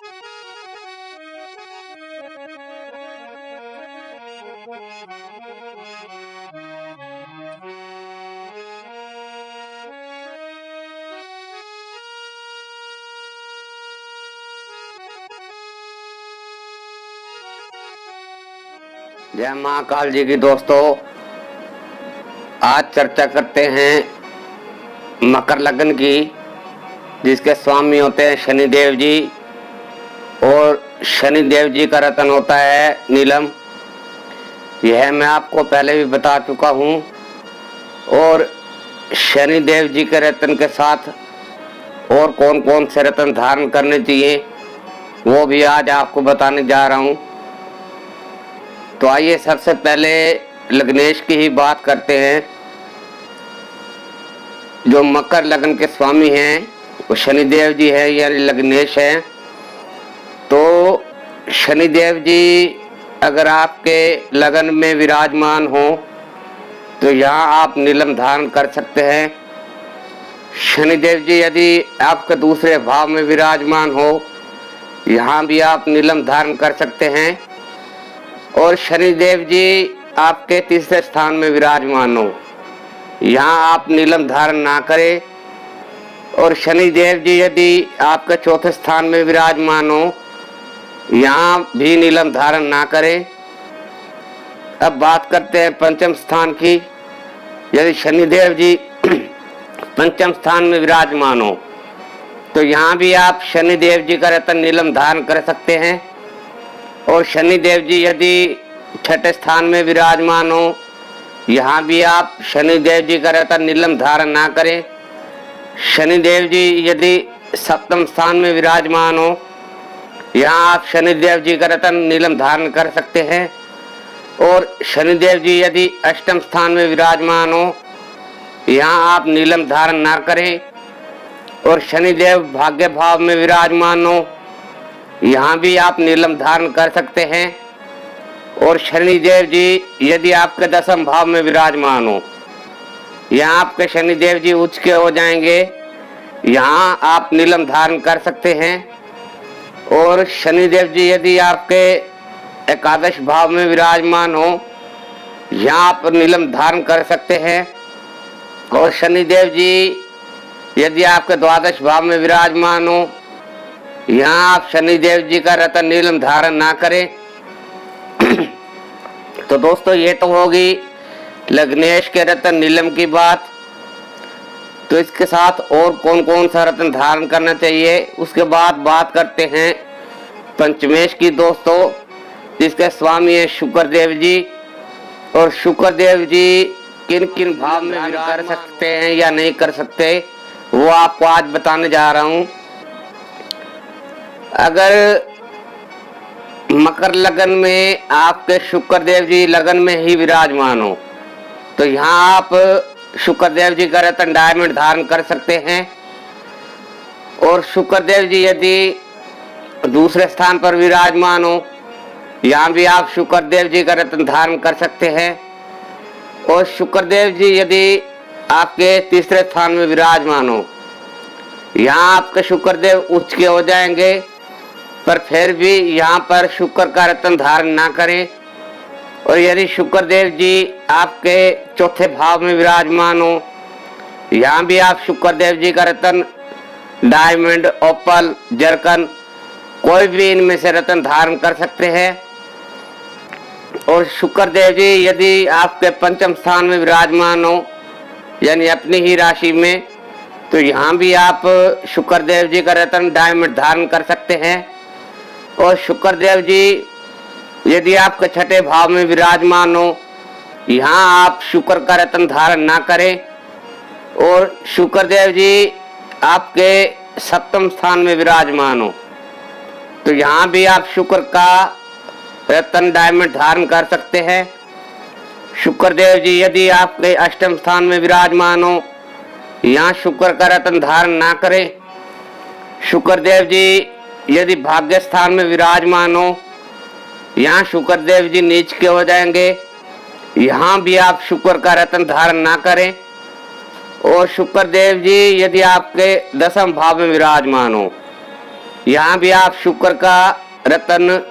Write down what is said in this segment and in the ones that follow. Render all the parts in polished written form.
जय महाकाल जी की दोस्तों, आज चर्चा करते हैं मकर लग्न की, जिसके स्वामी होते हैं शनिदेव जी। और शनिदेव जी का रत्न होता है नीलम। यह मैं आपको पहले भी बता चुका हूँ। और शनिदेव जी के रत्न के साथ और कौन कौन से रत्न धारण करने चाहिए वो भी आज आपको बताने जा रहा हूँ। तो आइए सबसे पहले लग्नेश की ही बात करते हैं। जो मकर लग्न के स्वामी हैं वो शनिदेव जी है, यानी लग्नेश है। तो शनिदेव जी अगर आपके लग्न में विराजमान हो तो यहाँ आप नीलम धारण कर सकते हैं। शनिदेव जी यदि आपके दूसरे भाव में विराजमान हो, यहाँ भी आप नीलम धारण कर सकते हैं। और शनिदेव जी आपके तीसरे स्थान में विराजमान हो, यहाँ आप नीलम धारण ना करें। और शनिदेव जी यदि आपके चौथे स्थान में विराजमान हो, यहाँ भी नीलम धारण ना करें। अब बात करते हैं पंचम स्थान की। यदि शनिदेव जी पंचम स्थान में विराजमान हो तो यहाँ भी आप शनिदेव जी का रत्न नीलम धारण कर सकते हैं। और शनिदेव जी यदि छठे स्थान में विराजमान हो, यहाँ भी आप शनिदेव जी का रत्न नीलम धारण ना करें। शनिदेव जी यदि सप्तम स्थान में विराजमान हो, यहाँ आप शनिदेव जी का रत्न नीलम धारण कर सकते हैं। और शनिदेव जी यदि अष्टम स्थान में विराजमान हो, यहाँ आप नीलम धारण ना करें। और शनिदेव भाग्य भाव में विराजमान हो, यहाँ भी आप नीलम धारण कर सकते हैं। और शनिदेव जी यदि आपके दसम भाव में विराजमान हो, यहाँ आपके शनिदेव जी उच्च के हो जाएंगे, यहाँ आप नीलम धारण कर सकते हैं। और शनिदेव जी यदि आपके एकादश भाव में विराजमान हो, यहाँ आप नीलम धारण कर सकते हैं। और शनिदेव जी यदि आपके द्वादश भाव में विराजमान हो, यहाँ आप शनिदेव जी का रत्न नीलम धारण ना करें। तो दोस्तों, ये तो होगी लग्नेश के रत्न नीलम की बात। तो इसके साथ और कौन कौन सा रत्न धारण करना चाहिए उसके बाद बात करते हैं पंचमेश की दोस्तों, जिसके स्वामी है शुक्रदेव जी। और शुक्रदेव जी किन किन भाव में कर सकते हैं या नहीं कर सकते वो आपको आज बताने जा रहा हूँ। अगर मकर लगन में आपके शुक्रदेव जी लगन में ही विराजमान हो तो यहाँ आप शुक्रदेव जी का रत्न डायमंड धारण कर सकते हैं। और शुक्रदेव जी यदि दूसरे स्थान पर विराजमान हो, यहाँ भी आप शुक्रदेव जी का रत्न धारण कर सकते हैं। और शुक्रदेव जी यदि आपके तीसरे स्थान में विराजमान हो, यहाँ आपके शुक्रदेव उच्च के हो जाएंगे, पर फिर भी यहाँ पर शुक्र का रत्न धारण ना करें। और यदि शुक्रदेव जी आपके चौथे भाव में विराजमान हो, यहाँ भी आप शुक्रदेव जी का रत्न डायमंड, ओपल, जरकन कोई भी इनमें से रत्न धारण कर सकते हैं। और शुक्रदेव जी यदि आपके पंचम स्थान में विराजमान हो, यानी अपनी ही राशि में, तो यहाँ भी आप शुक्रदेव जी का रत्न डायमंड धारण कर सकते हैं। और शुक्रदेव जी यदि आपके छठे भाव में विराजमान हो, यहाँ आप शुक्र का रत्न धारण ना करें। और शुक्रदेव जी आपके सप्तम स्थान में विराजमान हो तो यहाँ भी आप शुक्र का रत्न डायमंड धारण कर सकते हैं। शुक्रदेव जी यदि आपके अष्टम स्थान में विराजमान हो, यहाँ शुक्र का रत्न धारण ना करें। शुक्रदेव जी यदि भाग्य स्थान में विराजमान हो, यहाँ शुक्रदेव जी नीच के हो जाएंगे, यहाँ भी आप शुक्र का रत्न धारण ना करें। और शुक्रदेव जी यदि आपके दसम भाव में विराजमान हो, यहाँ भी आप शुक्र का रत्न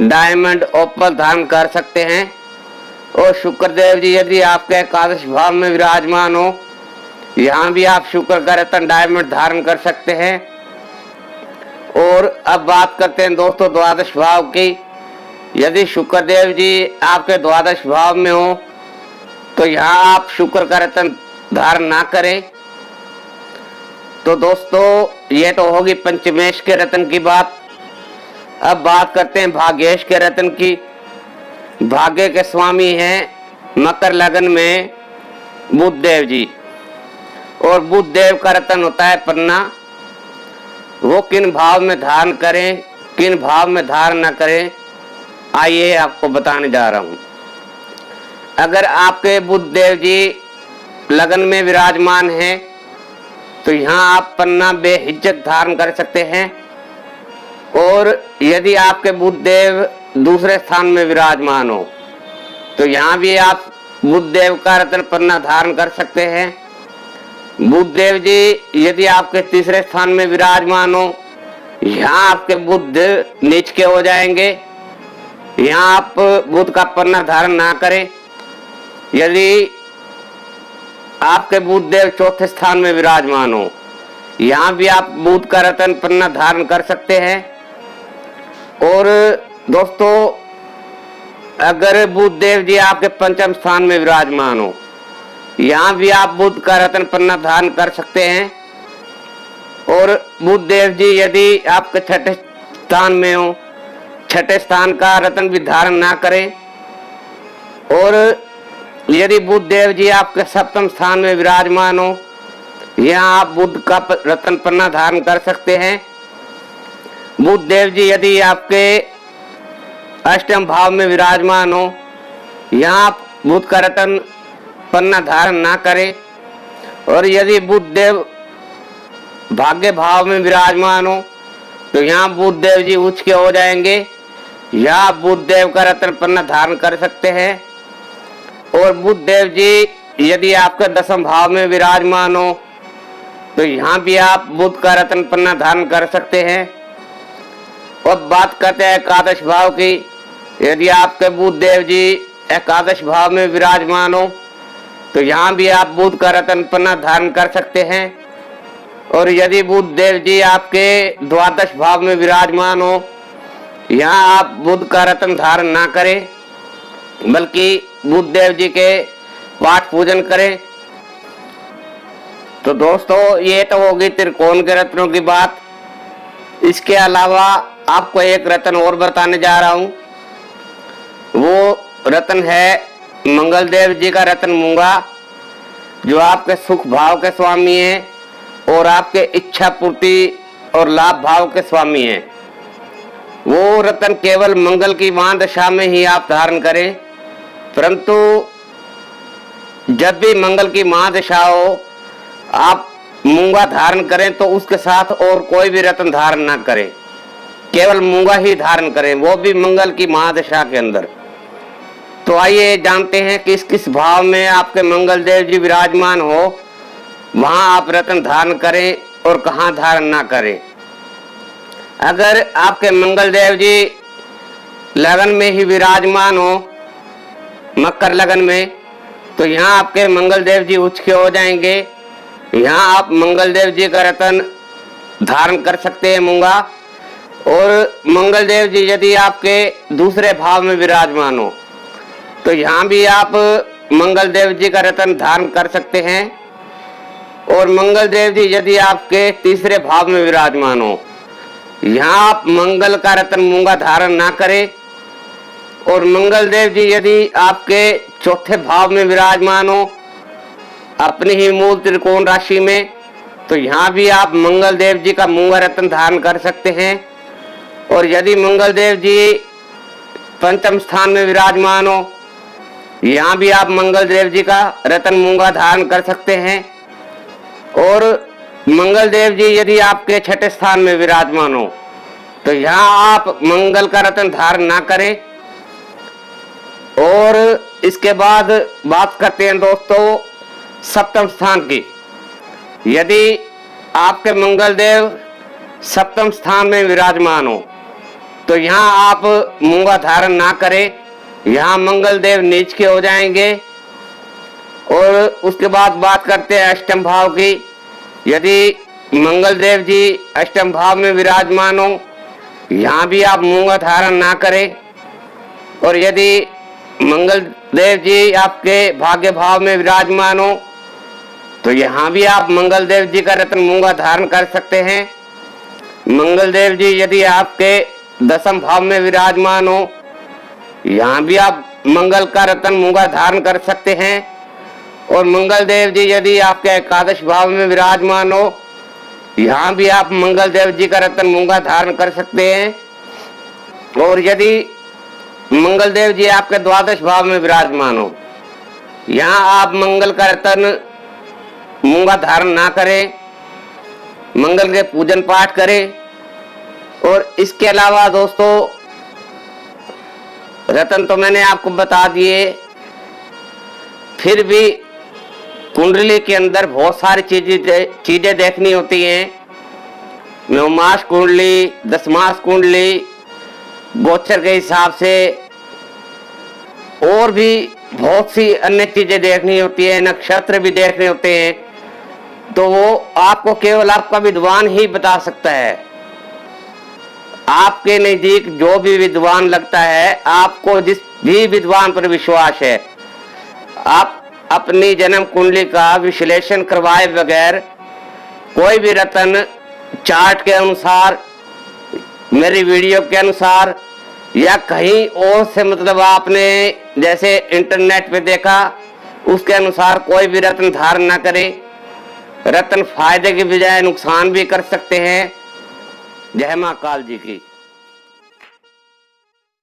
डायमंड ओपल धारण कर सकते हैं। और शुक्र देव जी यदि आपके एकादश भाव में विराजमान हो, यहाँ भी आप शुक्र का रत्न डायमंड धारण कर सकते हैं। और अब बात करते हैं दोस्तों द्वादश भाव की। यदि शुक्र देव जी आपके द्वादश भाव में हो तो यहाँ आप शुक्र का रत्न धारण ना करें। तो दोस्तों ये तो होगी पंचमेश के रत्न की बात। अब बात करते हैं भाग्येश के रत्न की। भाग्य के स्वामी हैं मकर लगन में बुध देव जी, और बुध देव का रत्न होता है पन्ना। वो किन भाव में धारण करें, किन भाव में धारण न करें, आइए आपको बताने जा रहा हूं। अगर आपके बुध देव जी लगन में विराजमान हैं तो यहाँ आप पन्ना बेहिचक धारण कर सकते हैं। और यदि आपके बुध देव दूसरे स्थान में विराजमान हो तो यहाँ भी आप बुध देव का रत्न पन्ना धारण कर सकते हैं। बुध देव जी यदि आपके तीसरे स्थान में विराजमान हो, यहाँ आपके बुध नीच के हो जाएंगे। यहाँ आप बुध का पन्ना धारण ना करें। यदि आपके बुध देव चौथे स्थान में विराजमान हो, यहाँ भी आप बुध का रत्न पन्ना धारण कर सकते हैं। और दोस्तों अगर बुध देव जी आपके पंचम स्थान में विराजमान हो, यहाँ भी आप बुध का रत्न पन्ना धारण कर सकते हैं। और बुध देव जी यदि आपके छठे स्थान में हो, छठे स्थान का रत्न भी धारण ना करें। और यदि बुध देव जी आपके सप्तम स्थान में विराजमान हो, यहाँ आप बुध का रत्न पन्ना धारण कर सकते हैं। बुध देव जी यदि आपके अष्टम भाव में विराजमान हो, यहाँ आप बुध का रत्न पन्ना धारण ना करें। और यदि बुध देव भाग्य भाव में विराजमान हो तो यहाँ बुध देव जी उच्च के हो जाएंगे। यहाँ बुध देव का रत्न पन्ना धारण कर सकते हैं। और बुध देव जी यदि आपके दसम भाव में विराजमान हो तो यहाँ भी आप बुध का रत्न पन्ना धारण कर सकते हैं। और बात करते हैं एकादश भाव की। यदि आपके बुध देव जी एकादश भाव में विराजमान हो तो यहाँ भी आप बुध का रत्न पन्ना धारण कर सकते हैं। और यदि बुध देव जी आपके द्वादश भाव में विराजमान हो, यहाँ आप बुध का रत्न धारण ना करें, बल्कि बुध देव जी के पाठ पूजन करें। तो दोस्तों ये तो होगी त्रिकोण के रत्नों की बात। इसके अलावा आपको एक रत्न और बताने जा रहा हूँ। वो रत्न है मंगल देव जी का रत्न मूंगा, जो आपके सुख भाव के स्वामी हैं और आपके इच्छा पूर्ति और लाभ भाव के स्वामी हैं। वो रत्न केवल मंगल की महादशा में ही आप धारण करें, परंतु जब भी मंगल की महादशा हो आप मूंगा धारण करें तो उसके साथ और कोई भी रत्न धारण ना करें, केवल मूंगा ही धारण करें, वो भी मंगल की महादशा के अंदर। तो आइए जानते हैं किस किस भाव में आपके मंगल देव जी विराजमान हो वहां आप रत्न धारण करें और कहां धारण ना करें। अगर आपके मंगल देव जी लगन में ही विराजमान हो, मकर लगन में, तो यहाँ आपके मंगल देव जी उच्च के हो जाएंगे। यहाँ आप मंगल देव जी का रत्न धारण कर सकते हैं मूंगा। और मंगल देव जी यदि आपके दूसरे भाव में विराजमान हो तो यहाँ भी आप मंगल देव जी का रत्न धारण कर सकते हैं। और मंगल देव जी यदि आपके तीसरे भाव में विराजमान हो, यहाँ आप मंगल का रत्न मूंगा धारण ना करें। और मंगल देव जी यदि आपके चौथे भाव में विराजमान हो अपनी ही मूल त्रिकोण राशि में, तो यहाँ भी आप मंगल देव जी का मूंगा रत्न धारण कर सकते हैं। और यदि मंगल देव जी पंचम स्थान में विराजमान हो, यहाँ भी आप मंगल देव जी का रत्न मूंगा धारण कर सकते हैं। और मंगल देव जी यदि आपके छठे स्थान में विराजमान हो तो यहाँ आप मंगल का रत्न धारण ना करें। और इसके बाद बात करते हैं दोस्तों सप्तम स्थान की। यदि आपके मंगल देव सप्तम स्थान में विराजमान हो, तो यहाँ आप मूंगा धारण ना करें। यहाँ मंगल देव नीच के हो जाएंगे। और उसके बाद बात करते हैं अष्टम भाव की। यदि मंगल देव जी अष्टम भाव में विराजमान हो, यहाँ भी आप मूंगा धारण ना करें। और यदि मंगल देव जी आपके भाग्य भाव में विराजमान हो, तो यहाँ भी आप मंगल देव जी का रत्न मूंगा धारण कर सकते हैं। मंगल देव जी यदि आपके दसम भाव में विराजमान हो, यहाँ भी आप मंगल का रत्न मूंगा धारण कर सकते हैं। और मंगल देव जी यदि आपके एकादश भाव में विराजमान हो, यहाँ भी आप मंगल देव जी का रत्न मूंगा धारण कर सकते हैं। और यदि मंगल देव जी आपके द्वादश भाव में विराजमान हो, यहाँ आप मंगल का रत्न मूंगा धारण ना करें, मंगल के पूजन पाठ करें। और इसके अलावा दोस्तों, रत्न तो मैंने आपको बता दिए, फिर भी कुंडली के अंदर बहुत सारी चीजें देखनी होती हैं। नवमास कुंडली, दसमास कुंडली, गोचर के हिसाब से और भी बहुत सी अन्य चीजें देखनी होती है, नक्षत्र भी देखने होते हैं। तो वो आपको केवल आपका विद्वान ही बता सकता है। आपके नजदीक जो भी विद्वान लगता है, आपको जिस भी विद्वान पर विश्वास है, आप अपनी जन्म कुंडली का विश्लेषण करवाए बगैर कोई भी रत्न चार्ट के अनुसार, मेरी वीडियो के अनुसार या कहीं और से, मतलब आपने जैसे इंटरनेट पे देखा उसके अनुसार कोई भी रत्न धारण ना करें। रत्न फायदे के बजाय नुकसान भी कर सकते हैं। जय मां काल जी की।